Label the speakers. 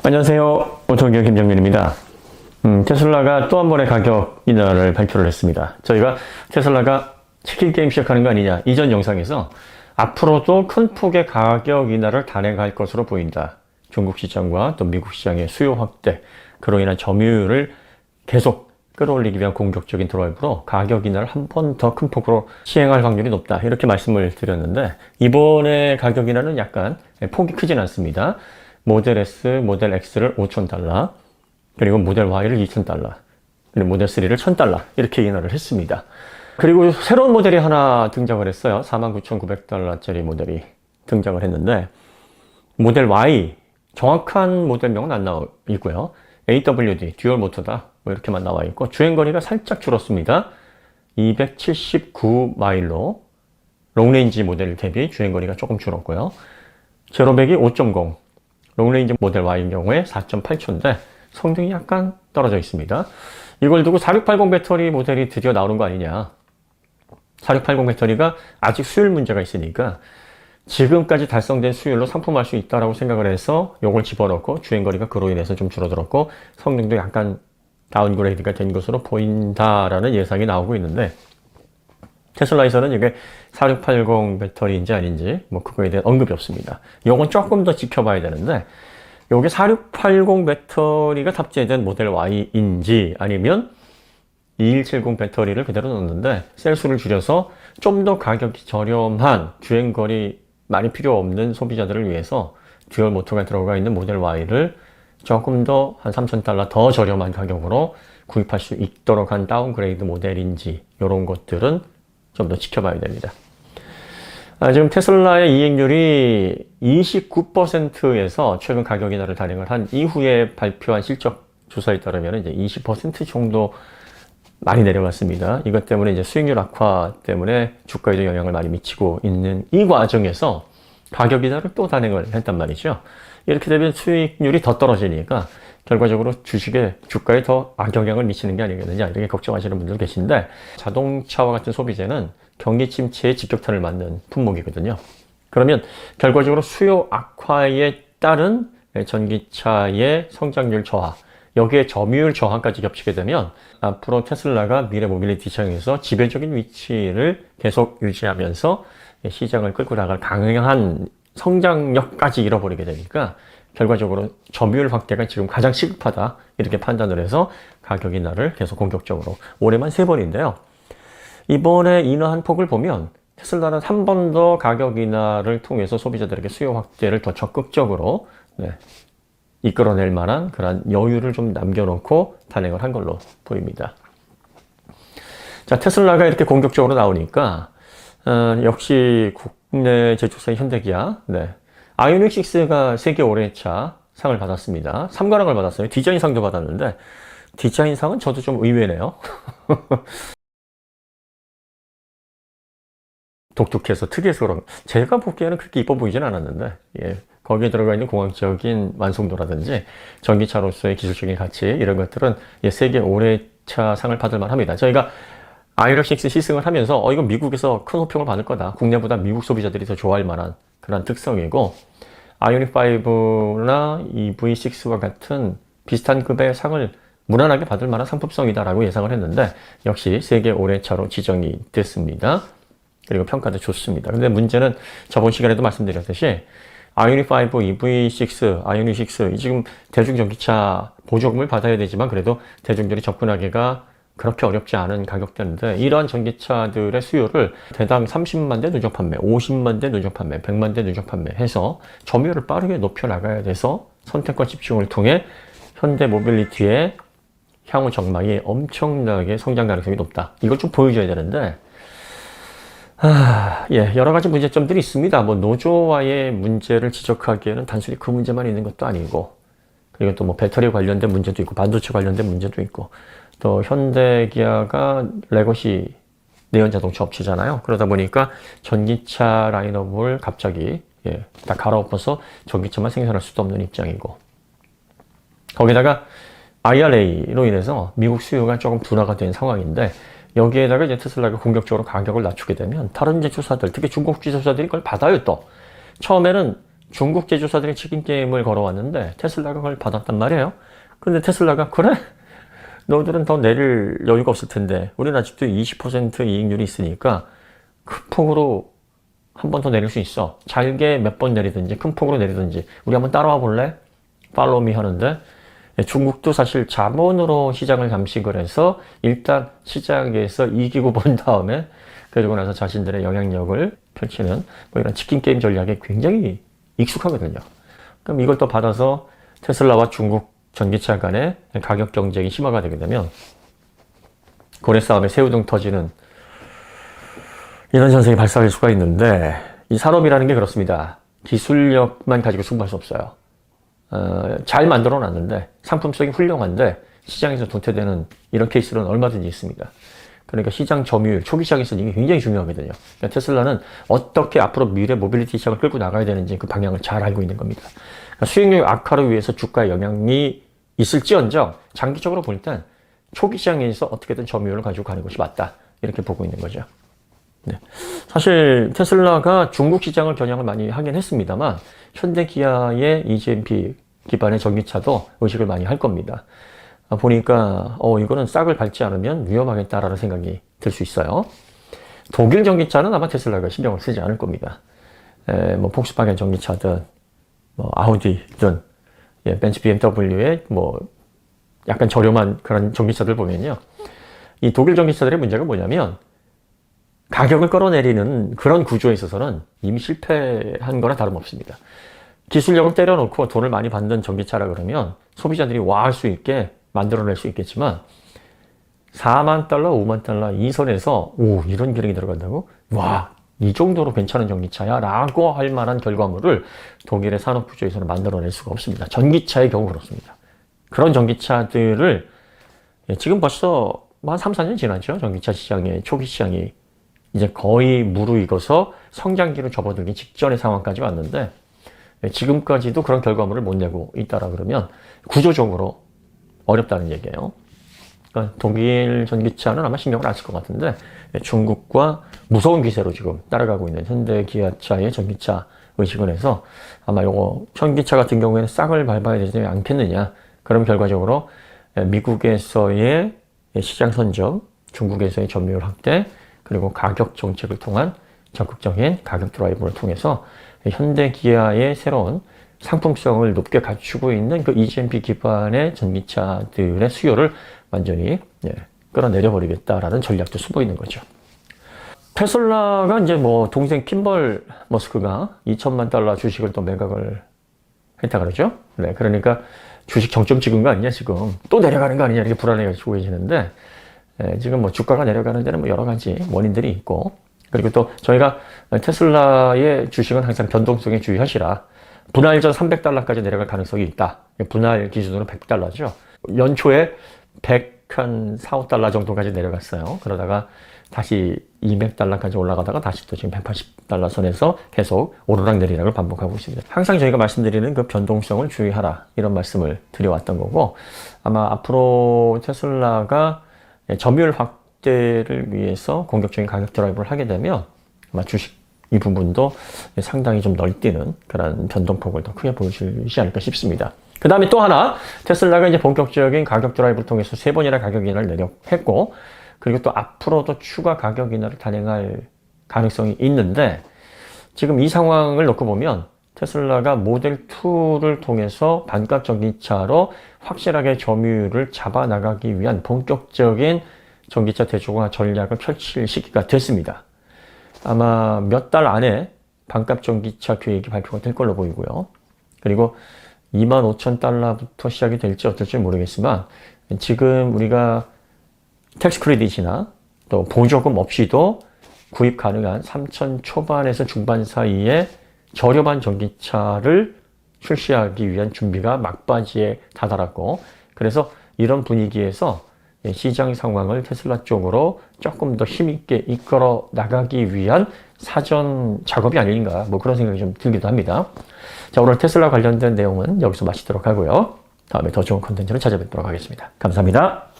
Speaker 1: 안녕하세요. 오토기업 김정민입니다. 테슬라가 또 한 번의 가격 인하를 발표를 했습니다. 저희가 테슬라가 치킨 게임 시작하는 거 아니냐, 이전 영상에서 앞으로도 큰 폭의 가격 인하를 단행할 것으로 보인다. 중국 시장과 또 미국 시장의 수요 확대, 그로 인한 점유율을 계속 끌어올리기 위한 공격적인 드라이브로 가격 인하를 한 번 더 큰 폭으로 시행할 확률이 높다, 이렇게 말씀을 드렸는데, 이번에 가격 인하는 약간 폭이 크진 않습니다. 모델 S, 모델 X를 $5,000, 그리고 모델 Y를 $2,000, 그리고 모델 3를 $1,000 이렇게 인하를 했습니다. 그리고 새로운 모델이 하나 등장을 했어요. $49,900짜리 모델이 등장을 했는데, 모델 Y, 정확한 모델명은 안 나와 있고요. AWD, 듀얼 모터다, 뭐 이렇게만 나와 있고, 주행거리가 살짝 줄었습니다. 279마일로 롱레인지 모델 대비 주행거리가 조금 줄었고요. 제로백이 5.0, 롱레인지 모델 Y인 경우에 4.8초인데 성능이 약간 떨어져 있습니다. 이걸 두고 4680 배터리 모델이 드디어 나오는 거 아니냐. 4680 배터리가 아직 수율 문제가 있으니까 지금까지 달성된 수율로 상품할 수 있다고 생각을 해서 이걸 집어넣고, 주행거리가 그로 인해서 좀 줄어들었고 성능도 약간 다운그레이드가 된 것으로 보인다라는 예상이 나오고 있는데, 테슬라에서는 이게 4680 배터리인지 아닌지 뭐 그거에 대한 언급이 없습니다. 요건 조금 더 지켜봐야 되는데, 요게 4680 배터리가 탑재된 모델 Y인지 아니면 2170 배터리를 그대로 넣는데 셀수를 줄여서 좀 더 가격이 저렴한, 주행거리 많이 필요 없는 소비자들을 위해서 듀얼 모터가 들어가 있는 모델 Y를 조금 더 한 $3,000 더 저렴한 가격으로 구입할 수 있도록 한 다운그레이드 모델인지, 이런 것들은 좀 더 지켜봐야 됩니다. 지금 테슬라의 이익률이 29%에서 최근 가격 인하를 단행을 한 이후에 발표한 실적 조사에 따르면 이제 20% 정도 많이 내려갔습니다. 이것 때문에 이제 수익률 악화 때문에 주가에도 영향을 많이 미치고 있는 이 과정에서 가격 인하를 또 단행을 했단 말이죠. 이렇게 되면 수익률이 더 떨어지니까 결과적으로 주가에 더 악영향을 미치는 게 아니겠느냐, 이렇게 걱정하시는 분들 계신데, 자동차와 같은 소비재는 경기 침체에 직격탄을 맞는 품목이거든요. 그러면 결과적으로 수요 악화에 따른 전기차의 성장률 저하, 여기에 점유율 저하까지 겹치게 되면 앞으로 테슬라가 미래 모빌리티 시장에서 지배적인 위치를 계속 유지하면서 시장을 끌고 나갈 강한 성장력까지 잃어버리게 되니까 결과적으로 점유율 확대가 지금 가장 시급하다, 이렇게 판단을 해서 가격 인하를 계속 공격적으로, 올해만 3번인데요. 이번에 인하한 폭을 보면 테슬라는 한 번 더 가격 인하를 통해서 소비자들에게 수요 확대를 더 적극적으로 이끌어낼 만한 그런 여유를 좀 남겨놓고 단행을 한 걸로 보입니다. 자, 테슬라가 이렇게 공격적으로 나오니까 역시 국내 제조사인 현대기아, 아이오닉 6가 세계 올해차 상을 받았습니다. 3관왕을 받았어요. 디자인상도 받았는데, 디자인상은 저도 좀 의외네요. 독특해서 특이해서 그런, 제가 보기에는 그렇게 이뻐 보이진 않았는데, 거기에 들어가 있는 공학적인 완성도라든지 전기차로서의 기술적인 가치, 이런 것들은 세계 올해차 상을 받을 만합니다. 저희가 아이오닉 6 시승을 하면서 이거 미국에서 큰 호평을 받을 거다, 국내보다 미국 소비자들이 더 좋아할 만한 그런 특성이고, 아이오닉 5나 EV6와 같은 비슷한 급의 상을 무난하게 받을 만한 상품성이다라고 예상을 했는데, 역시 세계 올해차로 지정이 됐습니다. 그리고 평가도 좋습니다. 근데 문제는 저번 시간에도 말씀드렸듯이 아이오닉 5, EV6, 아이오닉 6, 지금 대중전기차 보조금을 받아야 되지만 그래도 대중들이 접근하기가 그렇게 어렵지 않은 가격대인데, 이러한 전기차들의 수요를 대당 30만 대 누적 판매, 50만 대 누적 판매, 100만 대 누적 판매 해서 점유율을 빠르게 높여 나가야 돼서 선택과 집중을 통해 현대 모빌리티의 향후 전망이 엄청나게 성장 가능성이 높다, 이걸 좀 보여줘야 되는데, 여러 가지 문제점들이 있습니다. 뭐 노조와의 문제를 지적하기에는 단순히 그 문제만 있는 것도 아니고, 그리고 또 뭐 배터리 관련된 문제도 있고, 반도체 관련된 문제도 있고, 또 현대기아가 레거시 내연자동차 업체잖아요. 그러다 보니까 전기차 라인업을 갑자기 다 갈아엎어서 전기차만 생산할 수도 없는 입장이고, 거기다가 IRA로 인해서 미국 수요가 조금 둔화가 된 상황인데, 여기에다가 이제 테슬라가 공격적으로 가격을 낮추게 되면 다른 제조사들, 특히 중국 제조사들이 그걸 받아요. 또 처음에는 중국 제조사들이 치킨 게임을 걸어왔는데 테슬라가 그걸 받았단 말이에요. 근데 테슬라가 그래? 너희들은 더 내릴 여유가 없을 텐데 우리는 아직도 20% 이익률이 있으니까 큰 폭으로 한 번 더 내릴 수 있어. 잘게 몇 번 내리든지 큰 폭으로 내리든지 우리 한번 따라와 볼래? 팔로우 미 하는데 중국도 사실 자본으로 시장을 감식을 해서 일단 시장에서 이기고 본 다음에 그러고 나서 자신들의 영향력을 펼치는 뭐 이런 치킨 게임 전략에 굉장히 익숙하거든요. 그럼 이걸 또 받아서 테슬라와 중국 전기차 간의 가격 경쟁이 심화가 되게 되면 고래 싸움에 새우등 터지는 이런 현상이 발생할 수가 있는데 이 산업이라는 게 그렇습니다. 기술력만 가지고 승부할 수 없어요. 잘 만들어 놨는데 상품성이 훌륭한데 시장에서 도태되는 이런 케이스는 얼마든지 있습니다. 그러니까 시장 점유율, 초기 시장에서 이게 굉장히 중요하거든요. 그러니까 테슬라는 어떻게 앞으로 미래 모빌리티 시장을 끌고 나가야 되는지 그 방향을 잘 알고 있는 겁니다. 그러니까 수익률 악화를 위해서 주가에 영향이 있을지언정 장기적으로 볼 땐 초기 시장에서 어떻게든 점유율을 가지고 가는 것이 맞다. 이렇게 보고 있는 거죠. 네. 사실 테슬라가 중국 시장을 겨냥을 많이 하긴 했습니다만 현대 기아의 EGMP 기반의 전기차도 의식을 많이 할 겁니다. 보니까 이거는 싹을 밟지 않으면 위험하겠다라는 생각이 들 수 있어요. 독일 전기차는 아마 테슬라가 신경을 쓰지 않을 겁니다. 뭐 폭스바겐 전기차든 뭐 아우디든 벤츠 BMW의 뭐 약간 저렴한 그런 전기차들 보면요. 이 독일 전기차들의 문제가 뭐냐면 가격을 끌어내리는 그런 구조에 있어서는 이미 실패한 거나 다름없습니다. 기술력을 때려놓고 돈을 많이 받는 전기차라 그러면 소비자들이 와 할 수 있게 만들어낼 수 있겠지만 4만 달러, 5만 달러 이 선에서 이런 기능이 들어간다고? 와, 이 정도로 괜찮은 전기차야? 라고 할 만한 결과물을 독일의 산업 구조에서는 만들어낼 수가 없습니다. 전기차의 경우 그렇습니다. 그런 전기차들을 지금 벌써 한 3, 4년 지났죠. 전기차 시장의 초기 시장이 이제 거의 무르익어서 성장기로 접어들기 직전의 상황까지 왔는데 지금까지도 그런 결과물을 못 내고 있다라 그러면 구조적으로 어렵다는 얘기예요. 그러니까 독일 전기차는 아마 신경을 안 쓸 것 같은데 중국과 무서운 기세로 지금 따라가고 있는 현대 기아차의 전기차 의식을 해서 아마 요거 전기차 같은 경우에는 싹을 밟아야 되지 않겠느냐. 그럼 결과적으로 미국에서의 시장 선점, 중국에서의 점유율 확대, 그리고 가격 정책을 통한 적극적인 가격 드라이브를 통해서 현대 기아의 새로운 상품성을 높게 갖추고 있는 그 EGMP 기반의 전기차들의 수요를 완전히 끌어내려 버리겠다라는 전략도 수보이는 거죠. 테슬라가 이제 뭐 동생 킴벌 머스크가 2천만 달러 주식을 또 매각을 했다 그러죠. 네, 그러니까 주식 정점 찍은 거 아니냐 지금 또 내려가는 거 아니냐 이렇게 불안해 가지고 계시는데 지금 뭐 주가가 내려가는 데는 뭐 여러 가지 원인들이 있고 그리고 또 저희가 테슬라의 주식은 항상 변동성에 주의하시라. 분할 전 300달러까지 내려갈 가능성이 있다. 분할 기준으로 100달러죠. 연초에 104, 5달러 정도까지 내려갔어요. 그러다가 다시 200달러까지 올라가다가 다시 또 지금 180달러 선에서 계속 오르락 내리락을 반복하고 있습니다. 항상 저희가 말씀드리는 그 변동성을 주의하라. 이런 말씀을 드려왔던 거고 아마 앞으로 테슬라가 점유율 확대를 위해서 공격적인 가격 드라이브를 하게 되면 아마 주식 이 부분도 상당히 좀 널뛰는 그런 변동폭을 더 크게 보여주지 않을까 싶습니다. 그 다음에 또 하나 테슬라가 이제 본격적인 가격 드라이브를 통해서 3번이나 가격 인하를 내렸고 그리고 또 앞으로도 추가 가격 인하를 단행할 가능성이 있는데 지금 이 상황을 놓고 보면 테슬라가 모델 2를 통해서 반값 전기차로 확실하게 점유율을 잡아나가기 위한 본격적인 전기차 대중화 전략을 펼칠 시기가 됐습니다. 아마 몇 달 안에 반값 전기차 계획이 발표가 될 걸로 보이고요. 그리고 25,000달러부터 시작이 될지 어떨지 모르겠지만 지금 우리가 텍스 크레딧이나 또 보조금 없이도 구입 가능한 3,000 초반에서 중반 사이에 저렴한 전기차를 출시하기 위한 준비가 막바지에 다다랐고 그래서 이런 분위기에서 시장 상황을 테슬라 쪽으로 조금 더 힘있게 이끌어 나가기 위한 사전 작업이 아닌가 뭐 그런 생각이 좀 들기도 합니다. 자, 오늘 테슬라 관련된 내용은 여기서 마치도록 하고요. 다음에 더 좋은 컨텐츠로 찾아뵙도록 하겠습니다. 감사합니다.